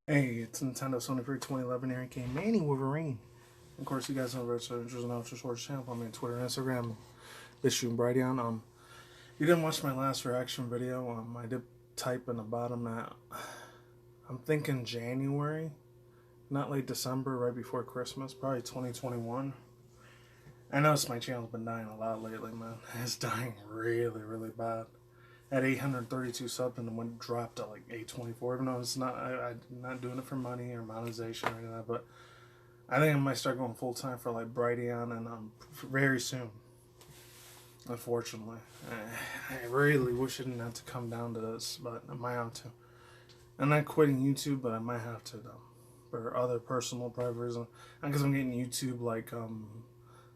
Hey, it's Nintendo Sony for 2011 Eric Game Manny Wolverine. Of course, you guys know about Adventures and Ultra Sports channel. I'm on Twitter and Instagram. This shooting Brighteon. You didn't watch my last reaction video. I did type in the bottom that I'm thinking January, not late December, right before Christmas, probably 2021. I noticed my channel's been dying a lot lately, man. It's dying really, really bad. At 832 subs and then dropped to like 824. Even though it's not, I'm not doing it for money or monetization or anything like that. But I think I might start going full time for like Brighteon and very soon. Unfortunately, I really wish it didn't have to come down to this, but I might have to. I'm not quitting YouTube, but I might have to though, for other personal private reasons. Not because I'm getting YouTube like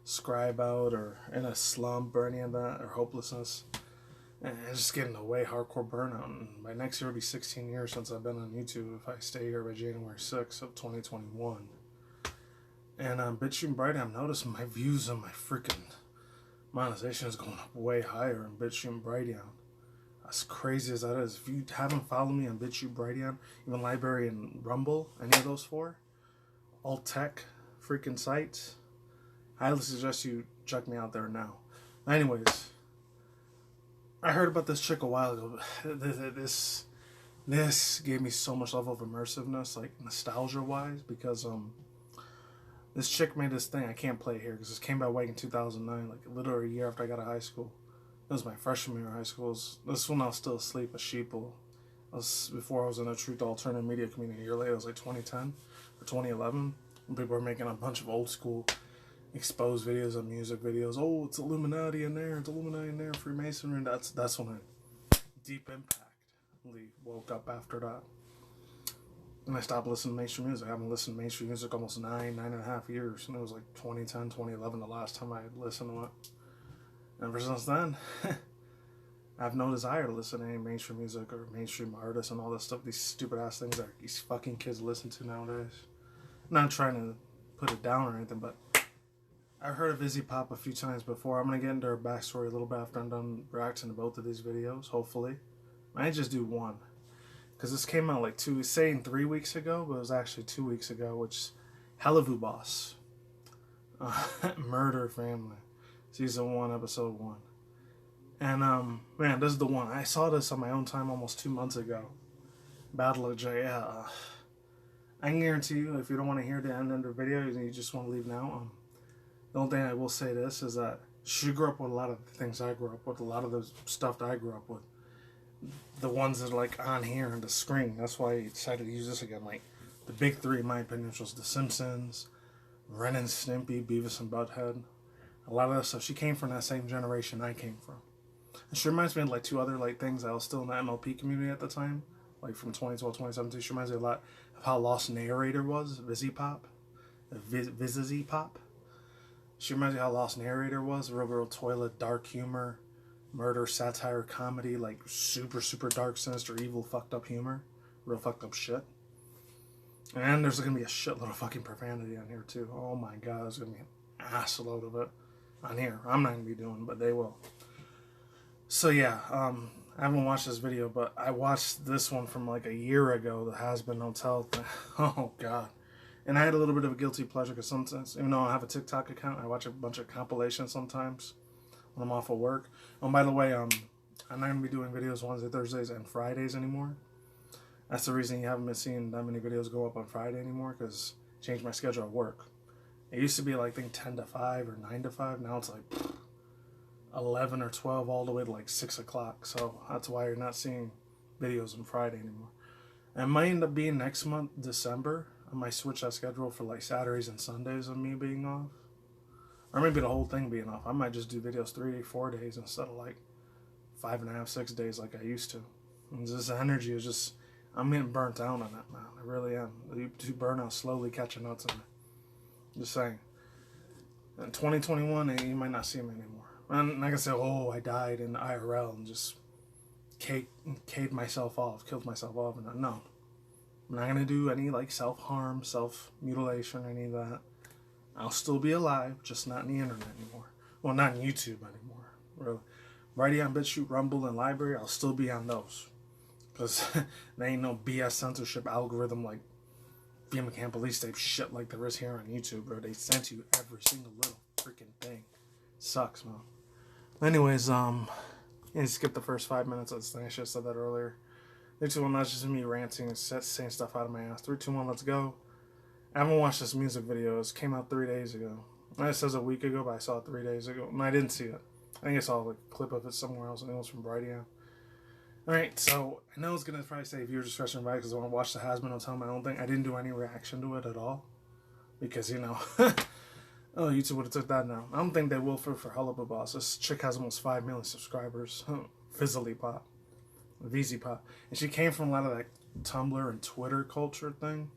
scribe out or in a slump or any of that or hopelessness. And it's just getting away hardcore burnout. And by next year, it'll be 16 years since I've been on YouTube if I stay here by January 6th of 2021. And BitChute Bright, I'm noticing my views and my freaking monetization is going up way higher in BitChute Brighteon. As crazy as that is, if you haven't followed me on BitChute Brighteon, even Library and Rumble, any of those four, all tech freaking sites, I highly suggest you check me out there now. Anyways, I heard about this chick a while ago. This gave me so much level of immersiveness, like nostalgia-wise, because this chick made this thing. I can't play it here because this came out in 2009, like literally a year after I got out of high school. It was my freshman year of high school. This one I was still asleep, a sheeple. Before I was in a true to alternative media community. A year later, it was like 2010 or 2011, when people were making a bunch of old school exposed videos of music videos. Oh, it's Illuminati in there. It's Illuminati in there. Freemasonry. That's when I deep impact woke up after that. And I stopped listening to mainstream music. I haven't listened to mainstream music almost nine and a half years. And it was like 2010, 2011 the last time I listened to it. And ever since then, I have no desire to listen to any mainstream music or mainstream artists and all this stuff. These stupid ass things that these fucking kids listen to nowadays. I'm not trying to put it down or anything, but I've heard of Izzy Pop a few times before. I'm going to get into her backstory a little bit after I'm done reacting to both of these videos, hopefully. I might just do one. Because this came out like saying 3 weeks ago, but it was actually 2 weeks ago, which is HELLAUVA Boss. Murder Family. Season 1, Episode 1. And, man, this is the one. I saw this on my own time almost 2 months ago. Battle of J. Yeah. I can guarantee you, if you don't want to hear the end of the video and you just want to leave now, the only thing I will say this is that she grew up with a lot of the things I grew up with, a lot of the stuff that I grew up with. The ones that are like on here on the screen. That's why I decided to use this again. Like the big three, in my opinion, which was The Simpsons, Ren and Stimpy, Beavis and Butthead. A lot of that stuff. She came from that same generation I came from. And she reminds me of like two other like things I was still in the MLP community at the time, like from 2012, 2017. She reminds me a lot of how Lost Narrator was, Vizzy Pop. Vizzy Pop. She reminds me how Lost Narrator was, real toilet, dark humor, murder, satire, comedy, like super, super dark, sinister, evil, fucked up humor, real fucked up shit. And there's gonna be a shitload of fucking profanity on here too. Oh my god, there's gonna be an assload of it on here. I'm not gonna be doing, but they will. So yeah, I haven't watched this video, but I watched this one from like a year ago, the Has Been Hotel thing. Oh god. And I had a little bit of a guilty pleasure because sometimes, even though I have a TikTok account, I watch a bunch of compilations sometimes when I'm off of work. Oh, by the way, I'm not going to be doing videos Wednesday, Thursdays, and Fridays anymore. That's the reason you haven't been seeing that many videos go up on Friday anymore, because I changed my schedule at work. It used to be like, I think, 10 to 5 or 9 to 5. Now it's like 11 or 12 all the way to like 6 o'clock. So that's why you're not seeing videos on Friday anymore. And it might end up being next month, December. I might switch that schedule for like Saturdays and Sundays of me being off. Or maybe the whole thing being off. I might just do videos 3 or 4 days instead of like 5.5, 6 days like I used to. And this energy is just, I'm getting burnt out on that, man. I really am. The YouTube burnout slowly catching up to me. Just saying. In 2021, you might not see me anymore. And I can say, oh, I died in IRL and just killed myself off. And no. I'm not going to do any like self-harm, self-mutilation, or any of that. I'll still be alive, just not on the internet anymore. Well, not on YouTube anymore, really. Right on BitChute, Rumble, and Library, I'll still be on those. Because there ain't no BS censorship algorithm like Camp Police tape shit like there is here on YouTube, bro. They sent you every single little freaking thing. Sucks, man. Anyways, yeah, skip the first 5 minutes of this thing. I should have said that earlier. 3, 2, 1, that's just me ranting and saying stuff out of my ass. 3, 2, 1, let's go. I haven't watched this music video. It came out 3 days ago. It says a week ago, but I saw it 3 days ago. And I didn't see it. I think I saw like, a clip of it somewhere else. I think it was from Brighteon. Alright, so I know it's going to probably say viewer discretion advised because I want to watch the has-been. I'll tell my own thing. I didn't do any reaction to it at all. Because, you know, oh, YouTube would have took that now. I don't think they will for HELLAUVA Boss. This chick has almost 5 million subscribers. Fizzly Pop. VZ Pop. And she came from a lot of that Tumblr and Twitter culture thing.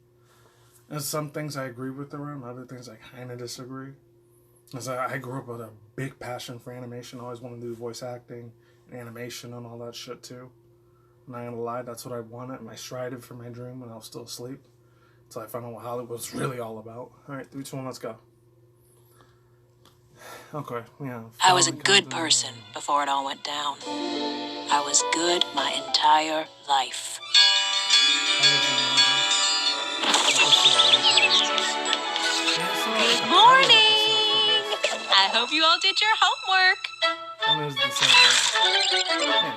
And some things I agree with her on, other things I kind of disagree. Because I grew up with a big passion for animation. I always wanted to do voice acting and animation and all that shit too. I'm not gonna lie, that's what I wanted. And I strided for my dream when I was still asleep. Until I found out what Hollywood was really all about. Alright, 3, 2, 1, let's go. Okay, yeah. I was a good person before it all went down. I was good my entire life. Good morning! I hope you all did your homework.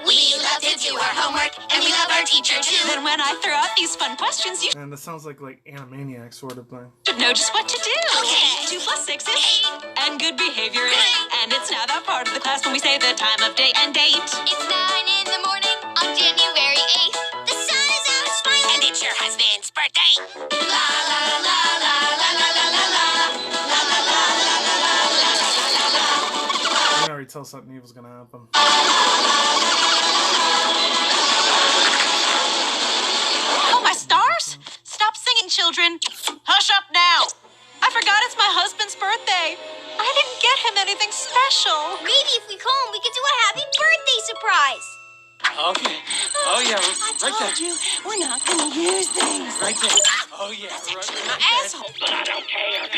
We love to do our homework, and we love our teacher too. Then when I throw out these fun questions, you and this sounds like Animaniac sort of thing. should know just what to do. Okay. 2 + 6 is 8. And good behavior is. And it's now that part of the class when we say the time of day and date. It's 9 in the morning on January 8th. The sun is out smiling, and it's your husband's birthday. La la la la la la la la la la la la la la la la la. I already tell something evil's gonna happen. Oh, my stars! Stop singing, children. Hush up now. I forgot it's my husband's birthday. I didn't get him anything special. Maybe if we call him, we could do a happy birthday surprise. Okay. Oh, yeah. I Right told there. you, we're not gonna use things. Right there. Oh, yeah. Right there. My asshole. But I don't care. Yeah.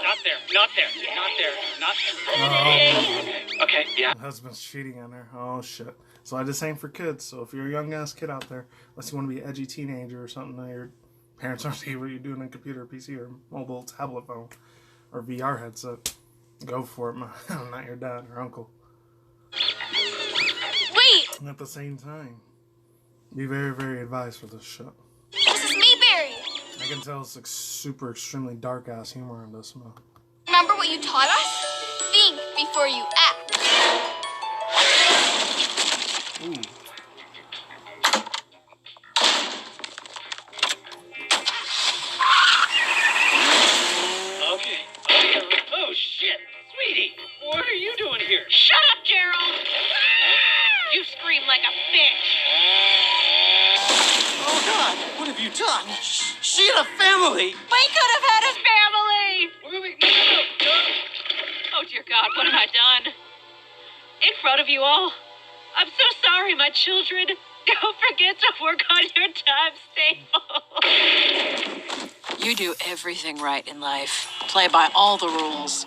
Not there. Not there. Not there. Not there. Okay. Yeah. My husband's cheating on her. Oh shit. So I just ain't for kids. So if you're a young ass kid out there, unless you want to be an edgy teenager or something that your parents aren't seeing what you're doing on a computer, PC, or mobile tablet phone, or VR headset, go for it, man. I'm not your dad or uncle. Wait, And at the same time, be very, very advised for this shit. this is Mayberry. I can tell it's like super, extremely dark ass humor in this, man. Remember what you taught us? Think before you act. Ooh. Okay. Oh, shit. Sweetie, what are you doing here? Shut up, Gerald. You scream like a fish. Oh, God. What have you done? She had a family. We could have had a family. Wait. No. Oh, dear God, what have I done? In front of you all. I'm so sorry, my children. Don't forget to work on your times table. You do everything right in life. Play by all the rules.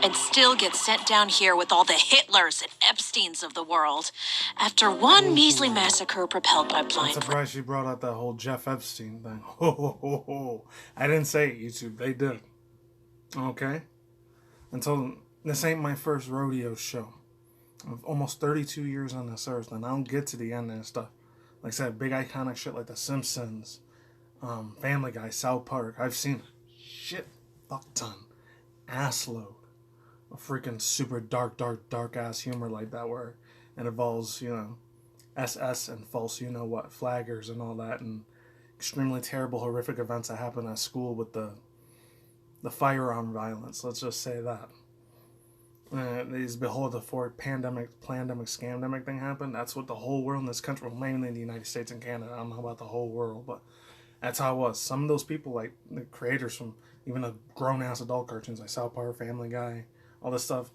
And still get sent down here with all the Hitlers and Epsteins of the world. After one measly massacre propelled by I'm blind... surprised she brought out that whole Jeff Epstein thing. Ho, ho, ho, ho. I didn't say it, YouTube. They did. Okay? And told them, this ain't my first rodeo show. I'm almost 32 years on this earth, and I don't get to the end of that stuff. Like I said, big iconic shit like The Simpsons, Family Guy, South Park. I've seen shit fuck ton, ass load of freaking super dark ass humor like that, where it involves, you know, SS and false, you know what, flaggers and all that, and extremely terrible, horrific events that happen at school with the firearm violence. Let's just say that. These behold the pandemic, scamdemic thing happened. That's what the whole world in this country, well, mainly in the United States and Canada. I don't know about the whole world, but that's how it was. Some of those people, like the creators from even the grown-ass adult cartoons like South Park, Family Guy, all this stuff,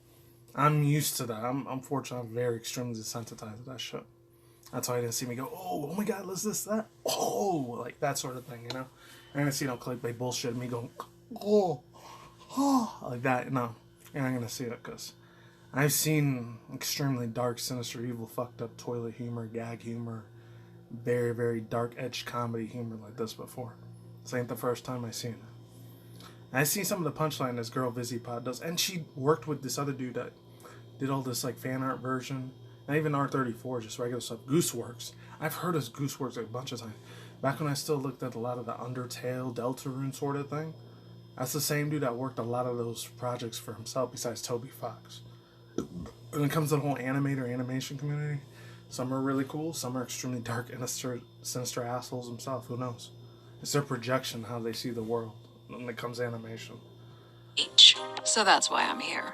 I'm used to that. I'm fortunate. I'm very extremely desensitized to that shit. That's why I didn't see me go, oh my God, let's this, that, oh, like that sort of thing, you know? I didn't see no clickbait bullshit, me going, oh, like that, no. You're not going to see it, because I've seen extremely dark, sinister, evil, fucked up toilet humor, gag humor, very, very dark edge comedy humor like this before. This ain't the first time I seen it. I see some of the punchline this girl VizzyPod does, and she worked with this other dude that did all this like fan art version, and even R34, just regular stuff. Gooseworks. I've heard of Gooseworks a bunch of times. Back when I still looked at a lot of the Undertale, Deltarune sort of thing. That's the same dude that worked a lot of those projects for himself besides Toby Fox. When it comes to the whole animation community, some are really cool, some are extremely dark and sinister assholes themselves. Who knows? It's their projection, how they see the world when it comes to animation. So that's why I'm here.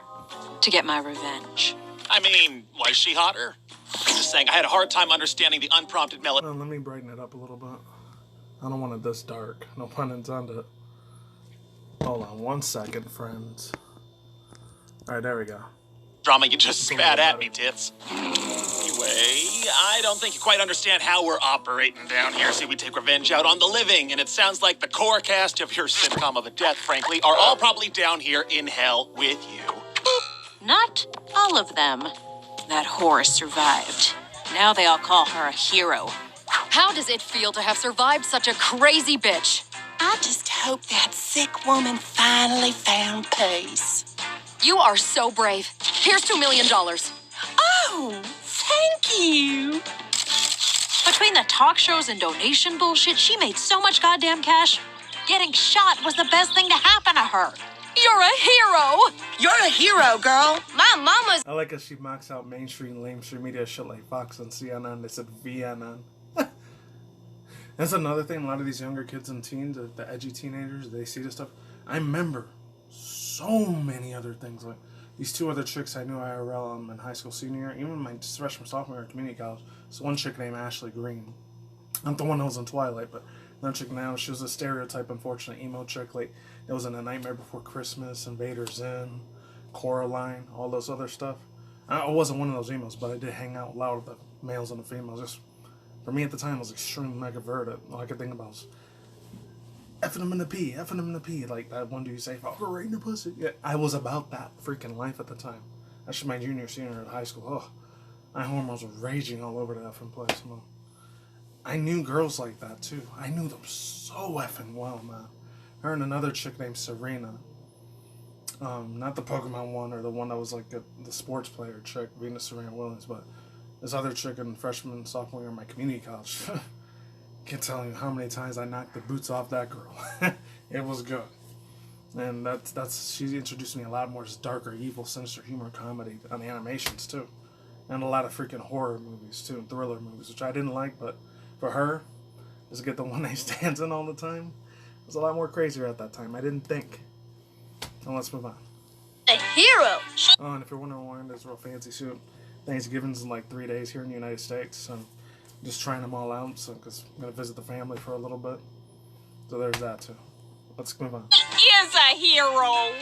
To get my revenge. I mean, was she hotter? Just saying, I had a hard time understanding the unprompted melody. Let me brighten it up a little bit. I don't want it this dark. No pun intended. Hold on 1 second, friends. Alright, there we go. Drama you just spat at me, tits. Anyway, I don't think you quite understand how we're operating down here. See, we take revenge out on the living, and it sounds like the core cast of your sitcom of a death, frankly, are all probably down here in hell with you. Not all of them. That whore survived. Now they all call her a hero. How does it feel to have survived such a crazy bitch? I just hope that sick woman finally found peace. You are so brave. Here's $2 million. Oh, thank you. Between the talk shows and donation bullshit, she made so much goddamn cash. Getting shot was the best thing to happen to her. You're a hero. You're a hero, girl. My mama's... I like how she mocks out mainstream, lamestream media shit like Fox and CNN. They said VNN. That's another thing. A lot of these younger kids and teens, the edgy teenagers, they see this stuff. I remember so many other things. Like these two other chicks I knew IRL in high school senior year, even my freshman, sophomore year at community college. So one chick named Ashley Green. Not the one that was in Twilight, but another chick now. She was a stereotype, unfortunate emo chick. Like that was in A Nightmare Before Christmas, Invader Zim, Coraline, all those other stuff. I wasn't one of those emos, but I did hang out loud with the males and the females. Just for me at the time, it was extremely mega verted. All I could think about was effing them in the pee, effing them in the pee. Like that one dude you say, "Oh, right in the pussy." Yeah, I was about that freaking life at the time. That's my junior, senior in high school. Oh, my hormones were raging all over the effing place, man. I knew girls like that too. I knew them so effing well, man. Her and another chick named Serena. Not the Pokemon one or the one that was like the sports player chick, Venus Serena Williams, but this other chick in freshman, sophomore year in my community college. Can't tell you how many times I knocked the boots off that girl. It was good. And that's she introduced me a lot more just darker, evil, sinister humor comedy on the animations too. And a lot of freaking horror movies too, and thriller movies, which I didn't like, but for her, just get the one night stands in all the time, it was a lot more crazier at that time. I didn't think. So let's move on. A hero. Oh, and if you're wondering why I'm in this real fancy suit, Thanksgiving's in like 3 days here in the United States, so I'm just trying them all out, so because I'm going to visit the family for a little bit. So there's that too. Let's move on. Is a hero.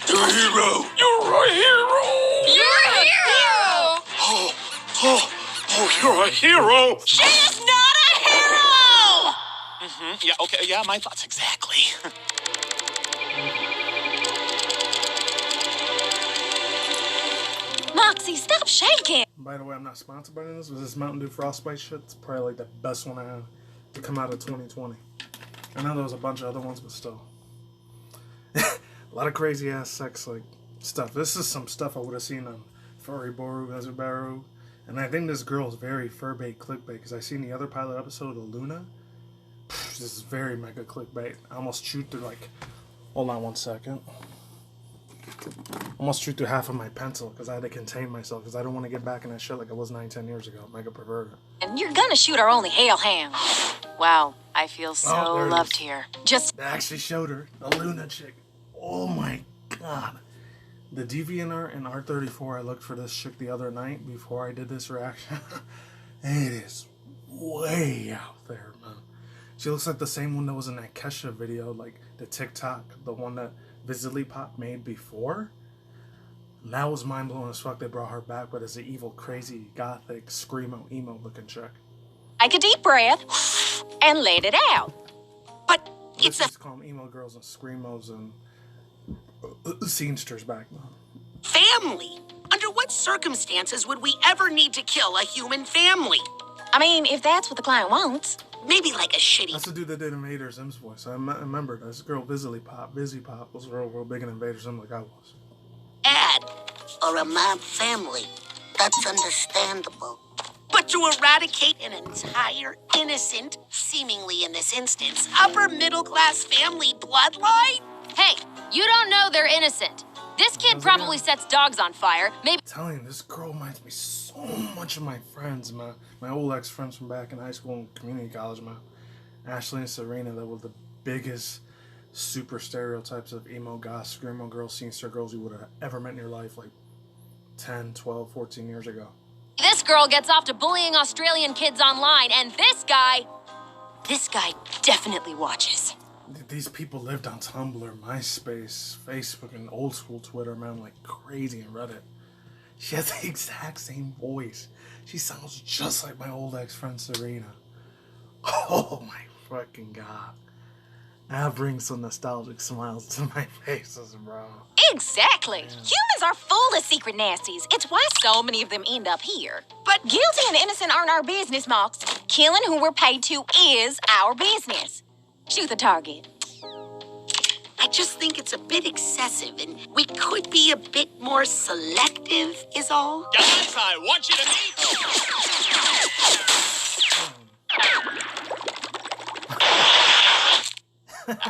You're a hero. You're a hero. You're a hero. Oh, you're a hero. She's not a hero. Yeah, okay, yeah, my thoughts exactly. Moxie, stop shaking. By the way, I'm not sponsored by this, but this Mountain Dew Frostbite shit, it's probably like the best one I had to come out of 2020. I know there was a bunch of other ones, but still. A lot of crazy ass sex like stuff. This is some stuff I would have seen on Furry Boru, Bezabaru. And I think this girl is very fur-bait clickbait, because I seen the other pilot episode of Luna. This is very mega clickbait. I almost chewed through like, hold on 1 second. Almost chewed through half of my pencil because I had to contain myself because I don't want to get back in that shit like I was 9-10 years ago. Mega perverted. And you're gonna shoot our only hail ham. Wow, I feel so there it loved is. here. Just They actually showed her, the Luna chick. Oh my god. The DeviantArt and R34, I looked for this chick the other night before I did this reaction. It is way out there, man. She looks like the same one that was in that Kesha video, like the TikTok, the one that VizzyPod made before. And that was mind-blowing as fuck. They brought her back, but as an evil, crazy, gothic, screamo, emo looking chick. Take a deep breath and let it out. But It's just call them emo girls and screamos and scenesters back then. family. Under what circumstances would we ever need to kill a human family? I mean, if that's what the client wants. maybe like a shitty... That's the dude that did Invader Zim's voice. I remember this girl, Busy Pop was real big in Invader Zim like I was. ad or a mob family. That's understandable. But to eradicate an entire innocent, seemingly in this instance, upper middle class family bloodline? Hey, you don't know they're innocent. This kid probably sets dogs on fire. Maybe. I'm telling you, this girl reminds me so much of my friends, my old ex-friends from back in high school and community college, man. Ashley and Serena, that were the biggest super stereotypes of emo goth, screamo girls, senior girls you would have ever met in your life, like 10, 12, 14 years ago. This girl gets off to bullying Australian kids online, and this guy definitely watches. These people lived on Tumblr, MySpace, Facebook, and old school Twitter, man, like crazy, and Reddit. She has the exact same voice. She sounds just like my old ex-friend Serena. Oh my fucking god. That brings some nostalgic smiles to my faces, bro. Exactly. Yeah. Humans are full of secret nasties. It's why so many of them end up here. But guilty and innocent aren't our business, Mox. Killing who we're paid to is our business. Shoot the target. I just think it's a bit excessive, and we could be a bit more selective, is all. Guys, I want you to meet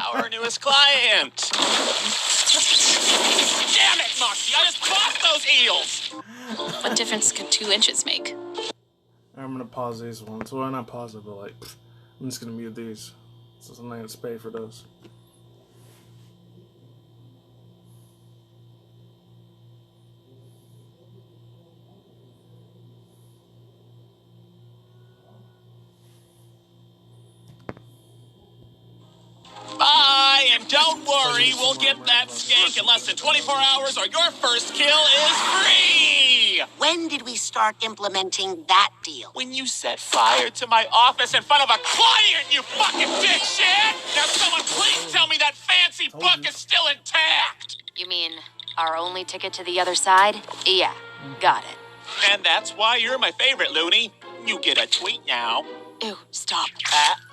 our newest client. Damn it, Moxie! I just bought those eels! What difference could 2 inches make? I'm gonna pause these ones. Well, not pause it, but like, I'm just gonna mute these. So I'm not gonna pay for those. Bye, and don't worry, we'll get that skank in less than 24 hours or your first kill is free! When did we start implementing that deal? When you set fire to my office in front of a client, you fucking dipshit! Now someone please tell me that fancy book is still intact! You mean our only ticket to the other side? Yeah, got it. And that's why you're my favorite, Looney. You get a tweet now. Ew, stop.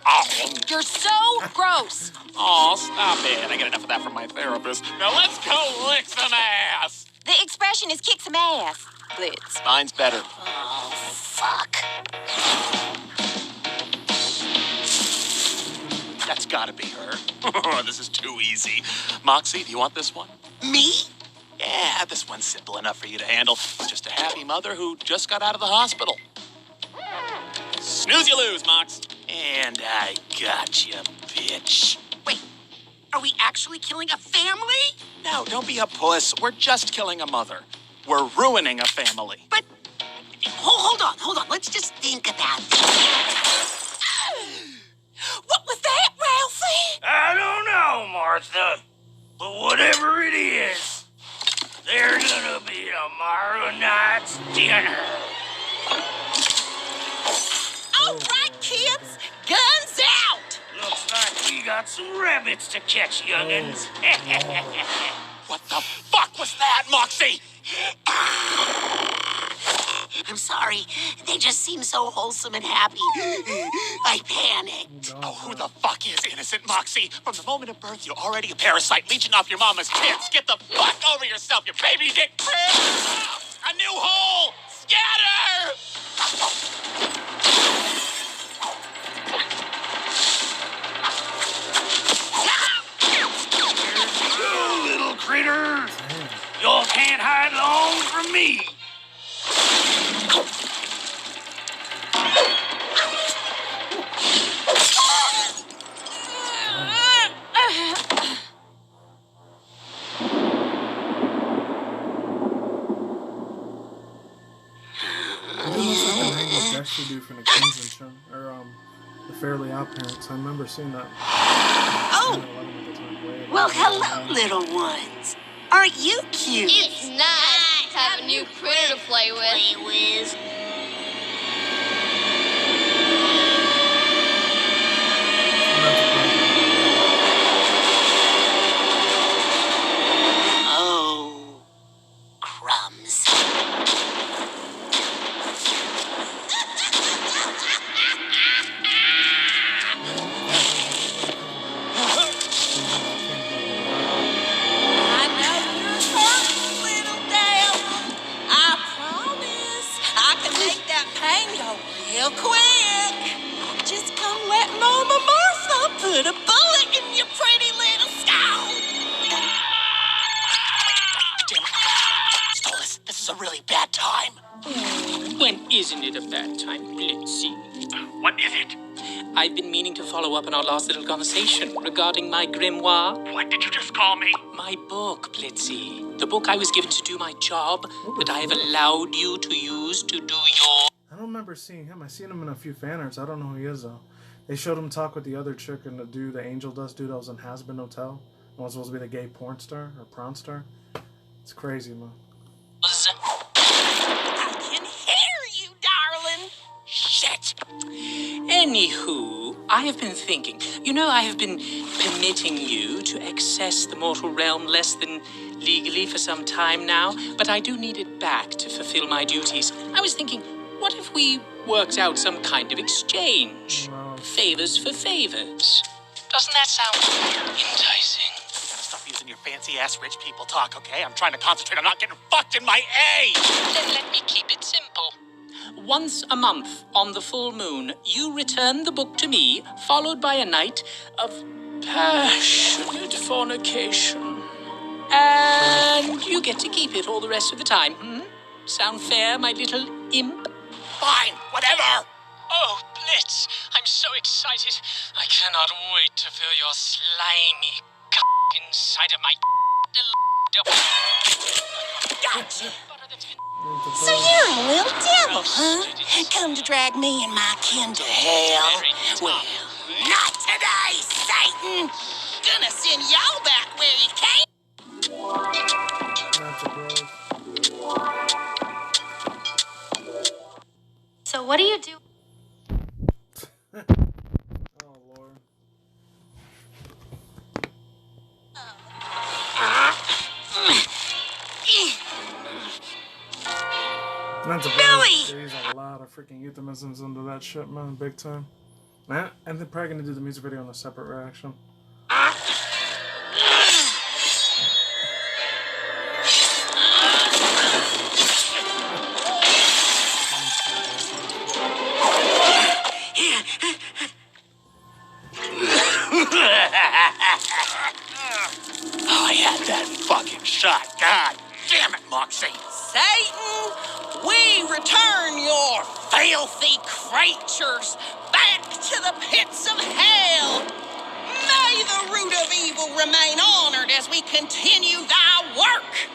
Oh. You're so gross. Aw, stop it. I get enough of that from my therapist. Now let's go lick some ass. The expression is kick some ass. Blitz. Mine's better. Oh, fuck. That's gotta be her. This is too easy. Moxie, do you want this one? Me? Yeah, this one's simple enough for you to handle. It's just a happy mother who just got out of the hospital. Snooze you lose, Mox. And I got you, bitch. Wait, are we actually killing a family? No, don't be a puss. We're just killing a mother. We're ruining a family. But, hold on. Let's just think about it. What was that, Ralphie? I don't know, Martha. But whatever it is, there's gonna be tomorrow night's dinner. All right, kids, guns out! Looks like we got some rabbits to catch, youngins. What the fuck was that, Moxie? I'm sorry. They just seem so wholesome and happy. I panicked. Oh, who the fuck is innocent, Moxie? From the moment of birth, you're already a parasite leeching off your mama's kids. Get the fuck over yourself, you baby dick prick! A new hole! Scatter! You little critter. Y'all can't hide long from me. Actually do from the Kingsman show, or the Fairly Odd Parents. I remember seeing that. Oh, well, hello, little ones. Aren't you cute? It's nice to have a new critter to play with. Oh, crumbs. put a bullet in your pretty little skull. Damn it. Stolas, this is a really bad time. When isn't it a bad time, Blitzy? What is it? I've been meaning to follow up on our last little conversation regarding my grimoire. What did you just call me? My book, Blitzy. The book I was given to do my job that I have allowed you to use to do your... I don't remember seeing him. I seen him in a few fan arts. I don't know who he is, though. They showed him talk with the other chick and the dude, the angel dust dude that was in Has Been Hotel. And was supposed to be the gay porn star or prawn star. It's crazy, man. I can hear you, darling. Shit. Anywho, I have been thinking. You know, I have been permitting you to access the mortal realm less than legally for some time now, but I do need it back to fulfill my duties. I was thinking, what if we worked out some kind of exchange? Favors for favors. Doesn't that sound enticing? Stop using your fancy-ass rich people talk, okay? I'm trying to concentrate on not getting fucked in my A! Then let me keep it simple. Once a month, on the full moon, you return the book to me, followed by a night of passionate fornication. And you get to keep it all the rest of the time, Sound fair, my little imp? Fine, whatever! Oh, Blitz, I'm so excited. I cannot wait to feel your slimy inside of my Gotcha. So you're a little devil, huh? Come to drag me and my kin to hell? Well, not today, Satan! Gonna send y'all back where you came. So what do you do? Oh, Lord. Not to Billy! There's a lot of freaking euphemisms into that shit, man, big time. Man, and they're probably gonna do the music video on a separate reaction. Oh, I had that fucking shot. God damn it, Moxie. Satan, we return your filthy creatures back to the pits of hell. May the root of evil remain honored as we continue thy work.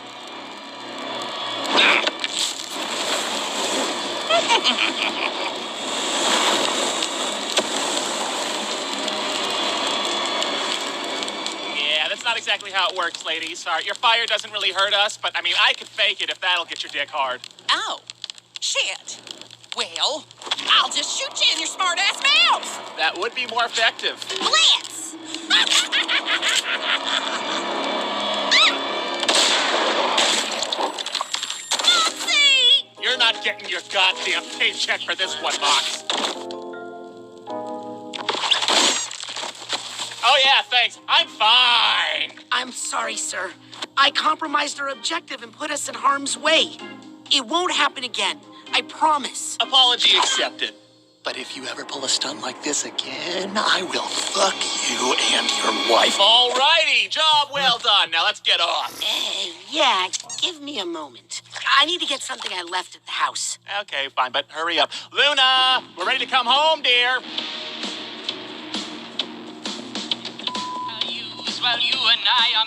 Yeah, that's not exactly how it works, ladies. Your fire doesn't really hurt us, but I mean, I could fake it if that'll get your dick hard. Oh, shit. Well, I'll just shoot you in your smart-ass mouth. That would be more effective. Blitz! Moxie! You're not getting your goddamn paycheck for this one, Mox. Oh, yeah, thanks. I'm fine. I'm sorry, sir. I compromised our objective and put us in harm's way. It won't happen again. I promise. Apology accepted. But if you ever pull a stunt like this again, I will fuck you and your wife. Alrighty, job well done. Now let's get off. Yeah, give me a moment. I need to get something I left at the house. Okay, fine, but hurry up. Luna, we're ready to come home, dear. While you and I are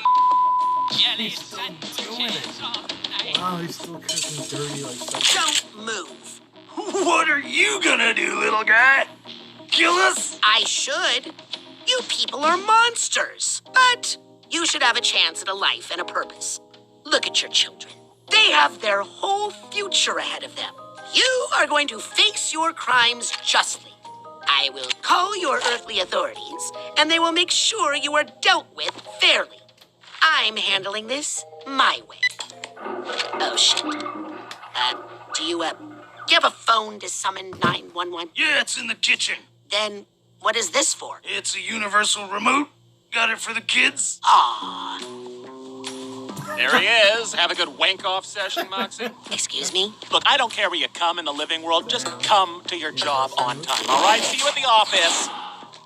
jealous and Wow, he's still cooking dirty like stuff. Don't move. What are you gonna do, little guy? Kill us? I should. You people are monsters. But you should have a chance at a life and a purpose. Look at your children. They have their whole future ahead of them. You are going to face your crimes justly. I will call your earthly authorities, and they will make sure you are dealt with fairly. I'm handling this my way. Oh, shit. Do you have a phone to summon 911? Yeah, it's in the kitchen. Then what is this for? It's a universal remote. Got it for the kids. Aw. There he is. Have a good wank-off session, Moxie. Excuse me? Look, I don't care where you come in the living world. Just come to your job on time, all right? See you at the office.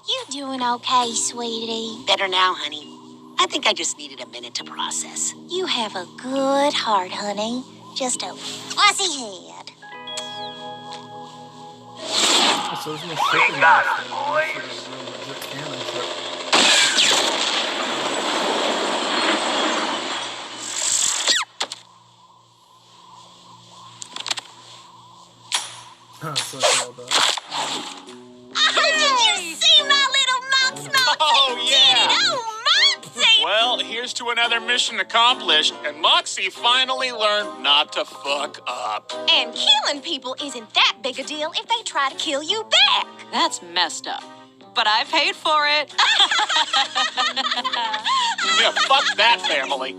You doing okay, sweetie? Better now, honey. I think I just needed a minute to process. You have a good heart, honey. Just a fuzzy head. So there's no shipping. We got it, boys. So it's all about. Did you see my little mouse? Oh, yeah. Oh, Moxie! Well, here's to another mission accomplished, and Moxie finally learned not to fuck up. And killing people isn't that big a deal if they try to kill you back. That's messed up. But I paid for it. Yeah, fuck that family.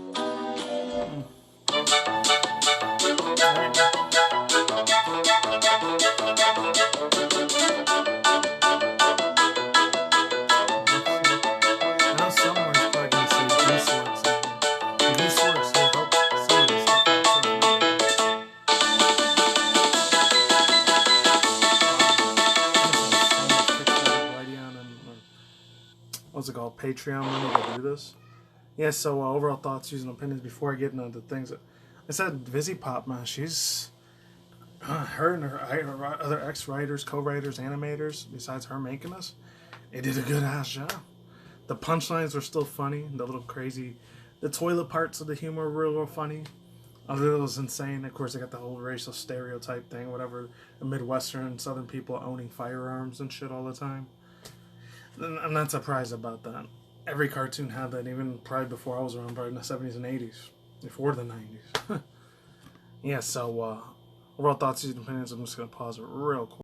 What's it called? Patreon money to do this. Yeah, so overall thoughts, views, and opinions before I get into the things. I said Vizzy Pop, man, she's her and her other ex-writers, co-writers, animators, besides her making this, they did a good ass job. The punchlines were still funny, the little crazy, the toilet parts of the humor were real funny. Although it was insane. Of course, they got the whole racial stereotype thing, whatever, the Midwestern and Southern people owning firearms and shit all the time. I'm not surprised about that. Every cartoon had that, even probably before I was around, probably in the 70s and 80s, before the 90s. Yeah, so overall thoughts and opinions, I'm just going to pause it real quick.